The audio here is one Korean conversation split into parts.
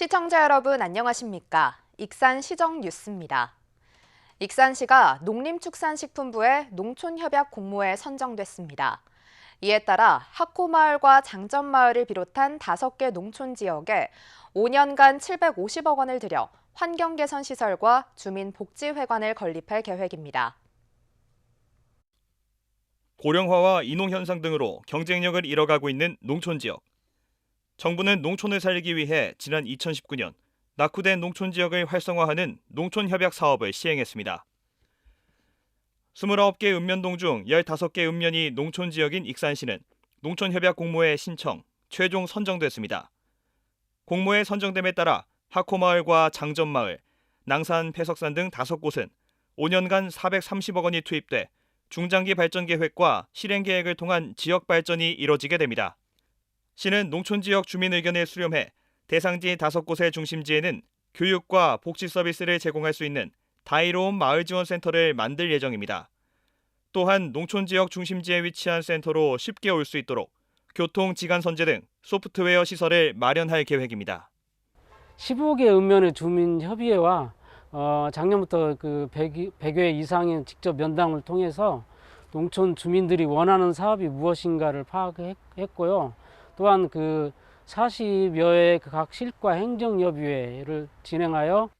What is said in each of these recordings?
시청자 여러분 안녕하십니까? 익산시정 뉴스입니다. 익산시가 농림축산식품부의 농촌협약 공모에 선정됐습니다. 이에 따라 하코마을과 장점마을을 비롯한 5개 농촌 지역에 5년간 750억 원을 들여 환경개선 시설과 주민복지회관을 건립할 계획입니다. 고령화와 인농 현상 등으로 경쟁력을 잃어가고 있는 농촌 지역. 정부는 농촌을 살리기 위해 지난 2019년 낙후된 농촌 지역을 활성화하는 농촌협약 사업을 시행했습니다. 29개 읍면동 중 15개 읍면이 농촌 지역인 익산시는 농촌협약 공모에 신청, 최종 선정됐습니다. 공모에 선정됨에 따라 하코마을과 장점마을, 낭산, 패석산 등 5곳은 5년간 430억 원이 투입돼 중장기 발전 계획과 실행 계획을 통한 지역 발전이 이뤄지게 됩니다. 시는 농촌 지역 주민 의견을 수렴해 대상지 5곳의 중심지에는 교육과 복지 서비스를 제공할 수 있는 다이로운 마을 지원 센터를 만들 예정입니다. 또한 농촌 지역 중심지에 위치한 센터로 쉽게 올 수 있도록 교통, 지간 선제 등 소프트웨어 시설을 마련할 계획입니다. 15개 읍면의 주민협의회와 작년부터 100회 이상의 직접 면담을 통해서 농촌 주민들이 원하는 사업이 무엇인가를 파악했고요. 또한 40여의 각 실과 행정협의회를 진행하여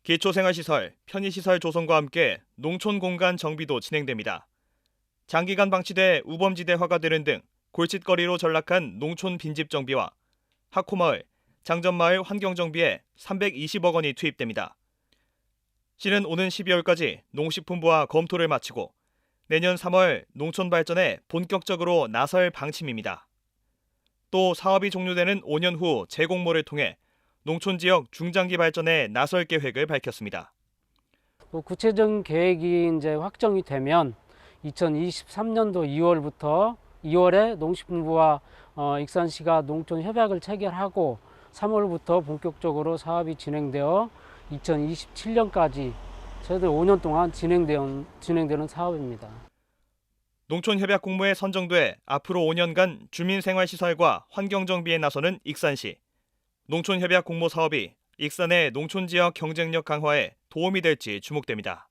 기초생활시설, 편의시설 조성과 함께 농촌 공간 정비도 진행됩니다. 장기간 방치돼 우범지대화가 되는 등 골칫거리로 전락한 농촌 빈집 정비와 하코마을, 장점마을 환경정비에 320억 원이 투입됩니다. 시는 오는 12월까지 농식품부와 검토를 마치고 내년 3월 농촌 발전에 본격적으로 나설 방침입니다. 또 사업이 종료되는 5년 후 재공모를 통해 농촌 지역 중장기 발전에 나설 계획을 밝혔습니다. 구체적인 계획이 이제 확정이 되면 2023년도 2월에 농식품부와 익산시가 농촌 협약을 체결하고 3월부터 본격적으로 사업이 진행되어 2027년까지 최대 5년 동안 진행되는 사업입니다. 농촌협약 공모에 선정돼 앞으로 5년간 주민생활시설과 환경정비에 나서는 익산시. 농촌협약 공모 사업이 익산의 농촌지역 경쟁력 강화에 도움이 될지 주목됩니다.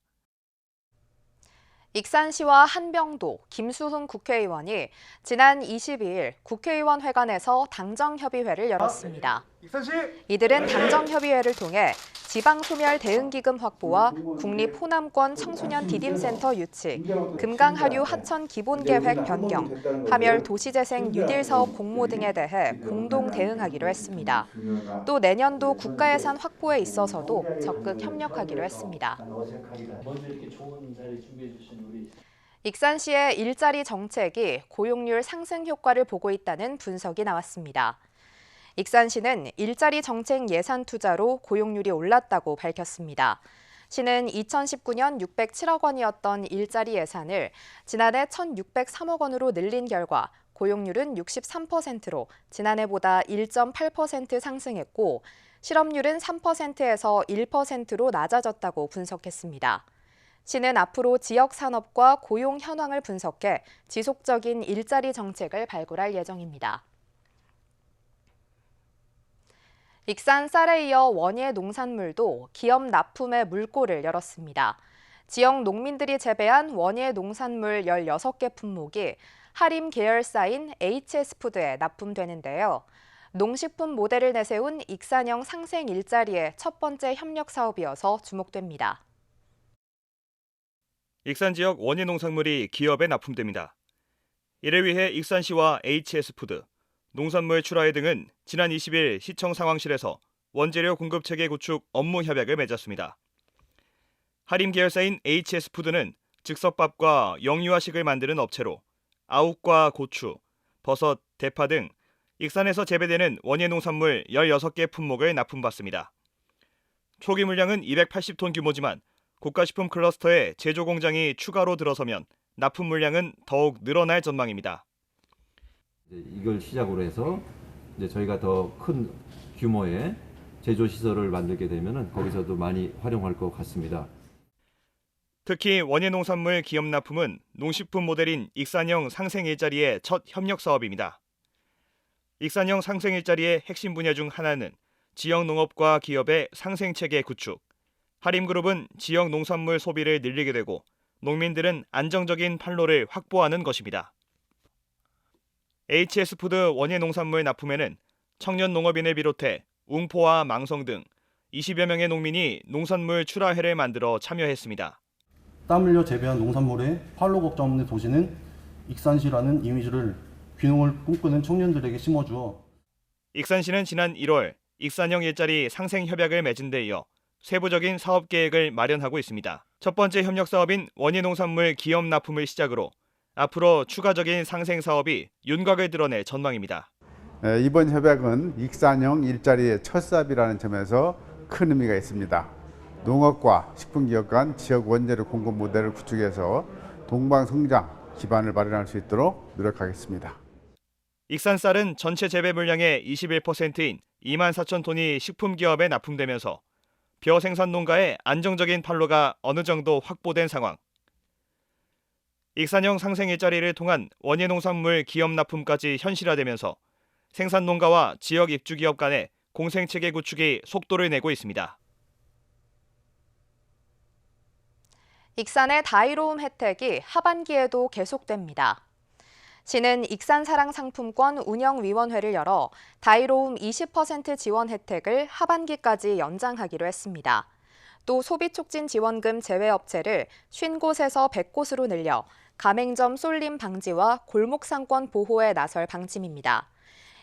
익산시와 한병도, 김수흥 국회의원이 지난 22일 국회의원 회관에서 당정협의회를 열었습니다. 이들은 당정협의회를 통해 지방소멸 대응기금 확보와 국립호남권 청소년 디딤센터 유치, 금강하류 하천 기본계획 변경, 하멸 도시재생 뉴딜 사업 공모 등에 대해 공동 대응하기로 했습니다. 또 내년도 국가예산 확보에 있어서도 적극 협력하기로 했습니다. 익산시의 일자리 정책이 고용률 상승 효과를 보고 있다는 분석이 나왔습니다. 익산시는 일자리 정책 예산 투자로 고용률이 올랐다고 밝혔습니다. 시는 2019년 607억 원이었던 일자리 예산을 지난해 1,603억 원으로 늘린 결과 고용률은 63%로 지난해보다 1.8% 상승했고 실업률은 3%에서 1%로 낮아졌다고 분석했습니다. 시는 앞으로 지역 산업과 고용 현황을 분석해 지속적인 일자리 정책을 발굴할 예정입니다. 익산 쌀에 이어 원예 농산물도 기업 납품의 물꼬를 열었습니다. 지역 농민들이 재배한 원예 농산물 16개 품목이 하림 계열사인 HS푸드에 납품되는데요. 농식품 모델을 내세운 익산형 상생 일자리의 첫 번째 협력 사업이어서 주목됩니다. 익산 지역 원예 농산물이 기업에 납품됩니다. 이를 위해 익산시와 HS푸드, 농산물 출하회 등은 지난 20일 시청 상황실에서 원재료 공급 체계 구축 업무 협약을 맺었습니다. 하림 계열사인 HS푸드는 즉석밥과 영유아식을 만드는 업체로 아욱과 고추, 버섯, 대파 등 익산에서 재배되는 원예 농산물 16개 품목을 납품받습니다. 초기 물량은 280톤 규모지만 국가식품 클러스터에 제조 공장이 추가로 들어서면 납품 물량은 더욱 늘어날 전망입니다. 이걸 시작으로 해서 이제 저희가 더 큰 규모의 제조 시설을 만들게 되면은 거기서도 많이 활용할 것 같습니다. 특히 원예 농산물 기업 납품은 농식품 모델인 익산형 상생 일자리의 첫 협력 사업입니다. 익산형 상생 일자리의 핵심 분야 중 하나는 지역 농업과 기업의 상생체계 구축, 하림그룹은 지역 농산물 소비를 늘리게 되고 농민들은 안정적인 판로를 확보하는 것입니다. HS푸드 원예농산물 납품에는 청년 농업인을 비롯해 웅포와 망성 등 20여 명의 농민이 농산물 출하회를 만들어 참여했습니다. 땀 흘려 재배한 농산물에 팔로 걱정 없는 도시는 익산시라는 이미지를 귀농을 꿈꾸는 청년들에게 심어주어 익산시는 지난 1월 익산형 일자리 상생 협약을 맺은 데 이어 세부적인 사업 계획을 마련하고 있습니다. 첫 번째 협력 사업인 원예농산물 기업 납품을 시작으로 앞으로 추가적인 상생 사업이 윤곽을 드러낼 전망입니다. 이번 협약은 익산형 일자리의 첫 사업이라는 점에서 큰 의미가 있습니다. 농업과 식품기업 간 지역 원재료 공급 모델을 구축해서 동방성장 기반을 마련할 수 있도록 노력하겠습니다. 익산쌀은 전체 재배 물량의 21%인 24,000톤이 식품기업에 납품되면서 벼 생산 농가의 안정적인 판로가 어느 정도 확보된 상황. 익산형 상생 일자리를 통한 원예농산물 기업 납품까지 현실화되면서 생산 농가와 지역 입주기업 간의 공생체계 구축이 속도를 내고 있습니다. 익산의 다이로움 혜택이 하반기에도 계속됩니다. 시는 익산사랑 상품권 운영위원회를 열어 다이로움 20% 지원 혜택을 하반기까지 연장하기로 했습니다. 또 소비촉진 지원금 제외업체를 50곳에서 100곳으로 늘려 가맹점 쏠림 방지와 골목상권 보호에 나설 방침입니다.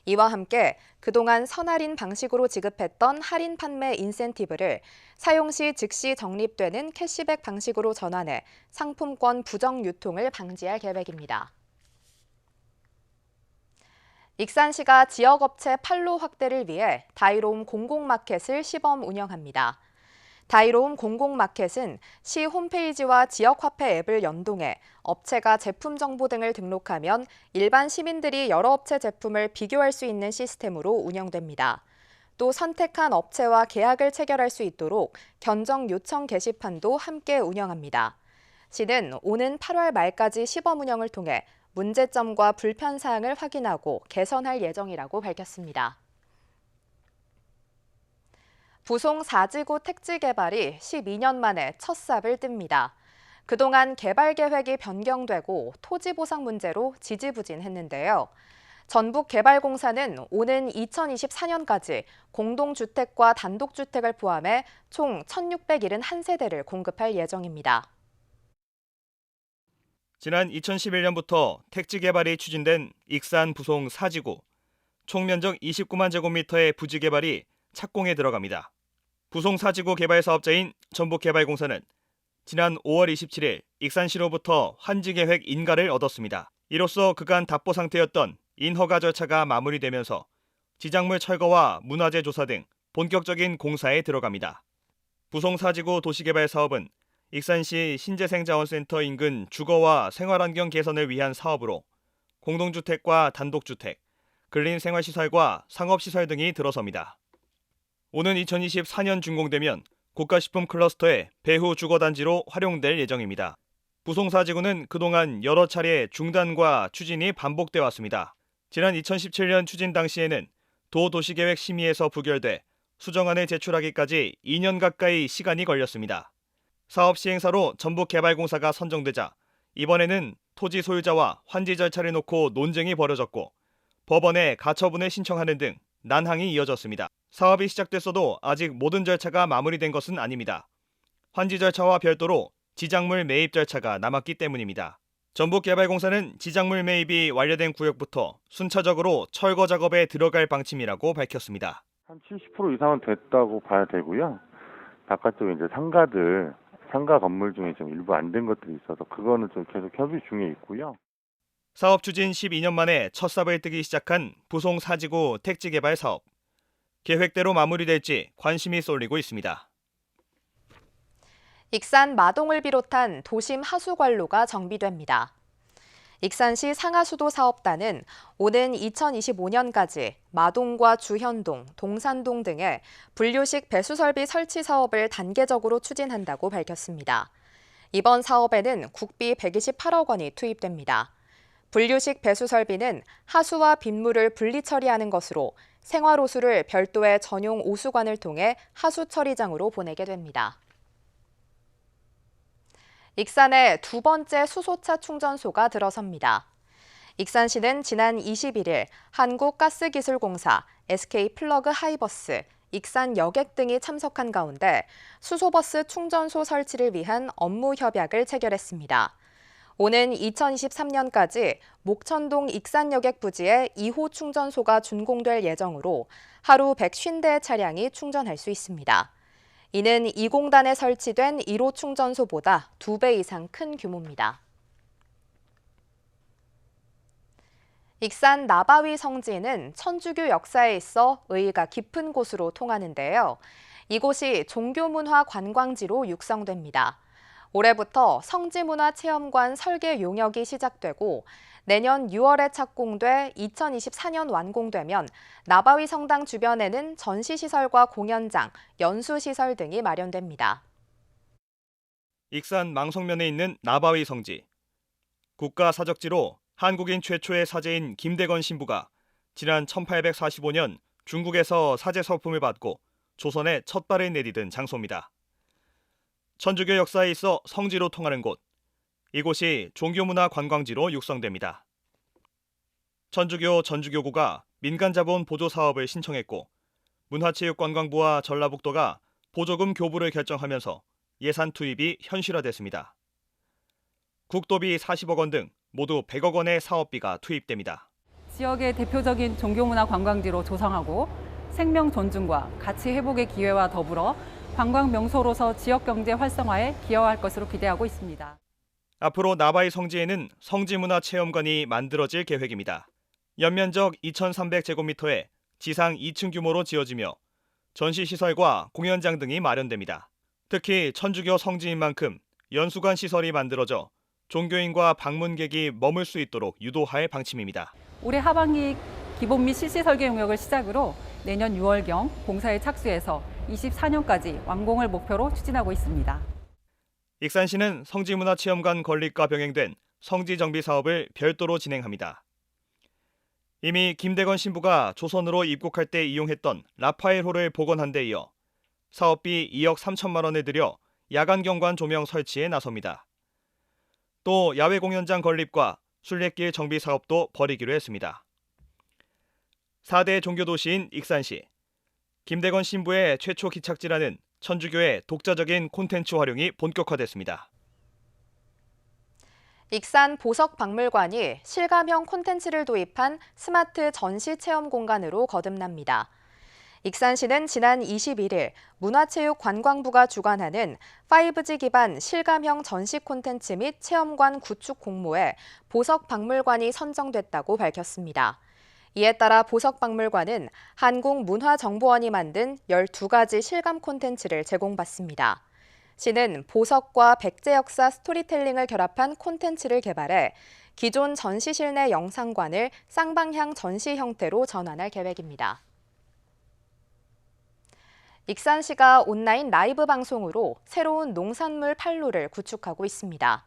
이와 함께 그동안 선할인 방식으로 지급했던 할인 판매 인센티브를 사용 시 즉시 적립되는 캐시백 방식으로 전환해 상품권 부정 유통을 방지할 계획입니다. 익산시가 지역업체 판로 확대를 위해 다이로움 공공마켓을 시범 운영합니다. 다이로움 공공마켓은 시 홈페이지와 지역화폐 앱을 연동해 업체가 제품 정보 등을 등록하면 일반 시민들이 여러 업체 제품을 비교할 수 있는 시스템으로 운영됩니다. 또 선택한 업체와 계약을 체결할 수 있도록 견적 요청 게시판도 함께 운영합니다. 시는 오는 8월 말까지 시범 운영을 통해 문제점과 불편 사항을 확인하고 개선할 예정이라고 밝혔습니다. 부송 4지구 택지 개발이 12년 만에 첫 삽을 띱니다. 그동안 개발 계획이 변경되고 토지 보상 문제로 지지부진했는데요. 전북개발공사는 오는 2024년까지 공동주택과 단독주택을 포함해 총 1,671세대를 공급할 예정입니다. 지난 2011년부터 택지 개발이 추진된 익산 부송 4지구, 총 면적 29만 제곱미터의 부지 개발이 착공에 들어갑니다. 부송 4지구 개발 사업자인 전북개발공사는 지난 5월 27일 익산시로부터 환지계획 인가를 얻었습니다. 이로써 그간 답보 상태였던 인허가 절차가 마무리되면서 지작물 철거와 문화재 조사 등 본격적인 공사에 들어갑니다. 부송 4지구 도시개발 사업은 익산시 신재생자원센터 인근 주거와 생활환경 개선을 위한 사업으로 공동주택과 단독주택, 근린생활시설과 상업시설 등이 들어섭니다. 오는 2024년 준공되면 고가식품 클러스터의 배후 주거단지로 활용될 예정입니다. 부송 4지구는 그동안 여러 차례 중단과 추진이 반복돼 왔습니다. 지난 2017년 추진 당시에는 도도시계획 심의에서 부결돼 수정안을 제출하기까지 2년 가까이 시간이 걸렸습니다. 사업 시행사로 전북개발공사가 선정되자 이번에는 토지 소유자와 환지 절차를 놓고 논쟁이 벌어졌고 법원에 가처분을 신청하는 등 난항이 이어졌습니다. 사업이 시작됐어도 아직 모든 절차가 마무리된 것은 아닙니다. 환지 절차와 별도로 지작물 매입 절차가 남았기 때문입니다. 전북개발공사는 지작물 매입이 완료된 구역부터 순차적으로 철거 작업에 들어갈 방침이라고 밝혔습니다. 한 70% 이상은 됐다고 봐야 되고요. 바깥쪽에 이제 상가 건물 중에 좀 일부 안 된 것들이 있어서 그거는 좀 계속 협의 중에 있고요. 사업 추진 12년 만에 첫 삽을 뜨기 시작한 부송 4지구 택지 개발 사업. 계획대로 마무리될지 관심이 쏠리고 있습니다. 익산 마동을 비롯한 도심 하수관로가 정비됩니다. 익산시 상하수도 사업단은 오는 2025년까지 마동과 주현동, 동산동 등의 분류식 배수설비 설치 사업을 단계적으로 추진한다고 밝혔습니다. 이번 사업에는 국비 128억 원이 투입됩니다. 분류식 배수 설비는 하수와 빗물을 분리 처리하는 것으로 생활호수를 별도의 전용 오수관을 통해 하수 처리장으로 보내게 됩니다. 익산에 두 번째 수소차 충전소가 들어섭니다. 익산시는 지난 21일 한국가스기술공사, SK플러그하이버스, 익산여객 등이 참석한 가운데 수소버스 충전소 설치를 위한 업무 협약을 체결했습니다. 오는 2023년까지 목천동 익산여객 부지에 2호 충전소가 준공될 예정으로 하루 150대의 차량이 충전할 수 있습니다. 이는 2공단에 설치된 1호 충전소보다 2배 이상 큰 규모입니다. 익산 나바위 성지는 천주교 역사에 있어 의의가 깊은 곳으로 통하는데요. 이곳이 종교문화 관광지로 육성됩니다. 올해부터 성지문화체험관 설계 용역이 시작되고 내년 6월에 착공돼 2024년 완공되면 나바위 성당 주변에는 전시시설과 공연장, 연수시설 등이 마련됩니다. 익산 망성면에 있는 나바위 성지. 국가사적지로 한국인 최초의 사제인 김대건 신부가 지난 1845년 중국에서 사제 서품을 받고 조선에 첫 발을 내디딘 장소입니다. 천주교 역사에 있어 성지로 통하는 곳. 이곳이 종교문화 관광지로 육성됩니다. 천주교 전주교구가 민간자본 보조 사업을 신청했고 문화체육관광부와 전라북도가 보조금 교부를 결정하면서 예산 투입이 현실화됐습니다. 국도비 40억 원 등 모두 100억 원의 사업비가 투입됩니다. 지역의 대표적인 종교문화 관광지로 조성하고 생명 존중과 가치 회복의 기회와 더불어 관광 명소로서 지역 경제 활성화에 기여할 것으로 기대하고 있습니다. 앞으로 나바위 성지에는 성지문화체험관이 만들어질 계획입니다. 연면적 2,300제곱미터에 지상 2층 규모로 지어지며 전시시설과 공연장 등이 마련됩니다. 특히 천주교 성지인 만큼 연수관 시설이 만들어져 종교인과 방문객이 머물 수 있도록 유도할 방침입니다. 올해 하반기 기본 및 실시 설계 용역을 시작으로 내년 6월경 공사에 착수해서 24년까지 완공을 목표로 추진하고 있습니다. 익산시는 성지문화체험관 건립과 병행된 성지정비 사업을 별도로 진행합니다. 이미 김대건 신부가 조선으로 입국할 때 이용했던 라파엘홀을 복원한 데 이어 사업비 2억 3천만 원을 들여 야간 경관 조명 설치에 나섭니다. 또 야외 공연장 건립과 순례길 정비 사업도 벌이기로 했습니다. 4대 종교도시인 익산시. 김대건 신부의 최초 기착지라는 천주교의 독자적인 콘텐츠 활용이 본격화됐습니다. 익산 보석박물관이 실감형 콘텐츠를 도입한 스마트 전시 체험 공간으로 거듭납니다. 익산시는 지난 21일 문화체육관광부가 주관하는 5G 기반 실감형 전시 콘텐츠 및 체험관 구축 공모에 보석박물관이 선정됐다고 밝혔습니다. 이에 따라 보석박물관은 한국문화정보원이 만든 12가지 실감 콘텐츠를 제공받습니다. 시는 보석과 백제 역사 스토리텔링을 결합한 콘텐츠를 개발해 기존 전시실 내 영상관을 쌍방향 전시 형태로 전환할 계획입니다. 익산시가 온라인 라이브 방송으로 새로운 농산물 판로를 구축하고 있습니다.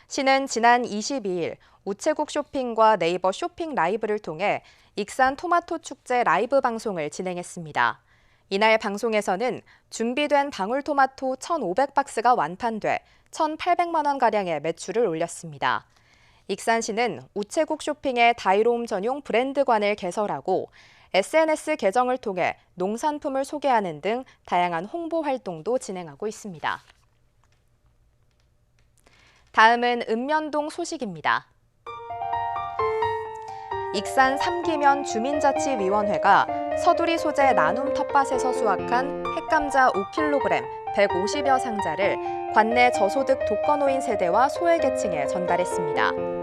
시는 지난 22일 우체국 쇼핑과 네이버 쇼핑 라이브를 통해 익산 토마토 축제 라이브 방송을 진행했습니다. 이날 방송에서는 준비된 방울토마토 1,500박스가 완판돼 1,800만 원가량의 매출을 올렸습니다. 익산시는 우체국 쇼핑의 다이로움 전용 브랜드관을 개설하고 SNS 계정을 통해 농산품을 소개하는 등 다양한 홍보 활동도 진행하고 있습니다. 다음은 읍면동 소식입니다. 익산 삼기면 주민자치위원회가 서두리 소재 나눔 텃밭에서 수확한 햇감자 5kg, 150여 상자를 관내 저소득 독거노인 세대와 소외계층에 전달했습니다.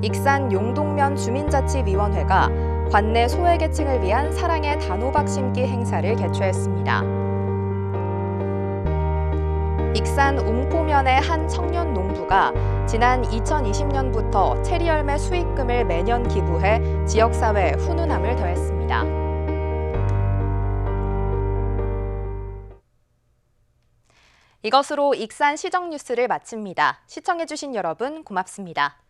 익산 용동면 주민자치위원회가 관내 소외계층을 위한 사랑의 단호박 심기 행사를 개최했습니다. 익산 웅포면의 한 청년 농부가 지난 2020년부터 체리 열매 수익금을 매년 기부해 지역사회에 훈훈함을 더했습니다. 이것으로 익산 시정 뉴스를 마칩니다. 시청해주신 여러분 고맙습니다.